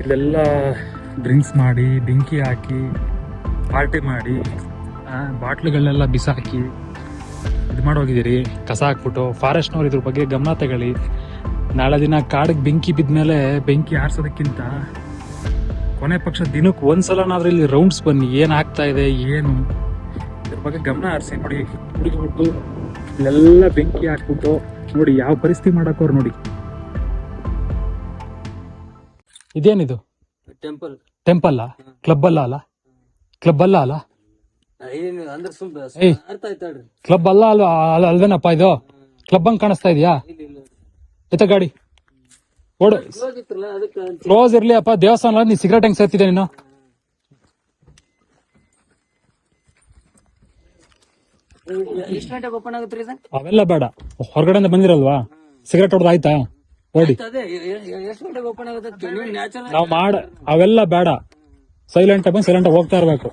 ಇಲ್ಲೆಲ್ಲ ಡ್ರಿಂಕ್ಸ್ ಮಾಡಿ ಬೆಂಕಿ ಹಾಕಿ ಪಾರ್ಟಿ ಮಾಡಿ ಬಾಟ್ಲುಗಳನ್ನೆಲ್ಲ ಬಿಸಾಕಿ ಇದು ಮಾಡೋಗಿದ್ದೀರಿ. ಕಸ ಹಾಕ್ಬಿಟ್ಟು ಫಾರೆಸ್ಟ್ನವ್ರು ಇದ್ರ ಬಗ್ಗೆ ಗಮನ ತಗೊಳ್ಳಿ. ನಾಳೆ ದಿನ ಕಾಡಿಗೆ ಬೆಂಕಿ ಬಿದ್ಮೇಲೆ ಬೆಂಕಿ ಆರಿಸೋದಕ್ಕಿಂತ ಕೊನೆ ಪಕ್ಷ ದಿನಕ್ಕೆ ಒಂದ್ಸಲನಾದ್ರೂ ಇಲ್ಲಿ ರೌಂಡ್ಸ್ ಬನ್ನಿ, ಏನು ಆಗ್ತಾ ಇದೆ ಏನು ಇದ್ರ ಬಗ್ಗೆ ಗಮನ ಹರಿಸಿ ನೋಡಿ. ಹುಡುಗಿಬಿಟ್ಟು ಇಲ್ಲೆಲ್ಲ ಬೆಂಕಿ ಹಾಕ್ಬಿಟ್ಟು ನೋಡಿ ಯಾವ ಪರಿಸ್ಥಿತಿ ಮಾಡಕ್ಕವ್ರು ನೋಡಿ. ಇದೇನಿದು ಟೆಂಪಲ್ ಕ್ಲಬ್ ಅಲ್ಲ ಕ್ಲಬ್ ಅಲ್ಲ ಅಲ್ವೇನಪ್ಪ ಇದು? ಕ್ಲಬ್ ಹಂಗ್ ಕಾಣಿಸ್ತಾ ಇದೆಯಾ? ಎತ್ತ ಗಾಡಿ ಓಡು. ಕ್ಲೋಸ್ ಇರ್ಲಿ ಅಪ್ಪ, ದೇವಸ್ಥಾನ ನೀ ಸಿಗರೇಟ್ ಹೆಂಗ್ ಸೇರ್ತಿದ್ದೆ ನೀನು? ಅವೆಲ್ಲ ಬೇಡ, ಹೊರಗಡೆಯಿಂದ ಬಂದಿರಲ್ವಾ? ಸಿಗರೇಟ್ ಹೊಡೆದು ಆಯ್ತಾ? ಓಡಿ. ನಾವ್ ಅವೆಲ್ಲ ಬೇಡ, ಸೈಲೆಂಟ್ ಬಂದು ಸೈಲೆಂಟ್ ಹೋಗ್ತಾ ಇರ್ಬೇಕು.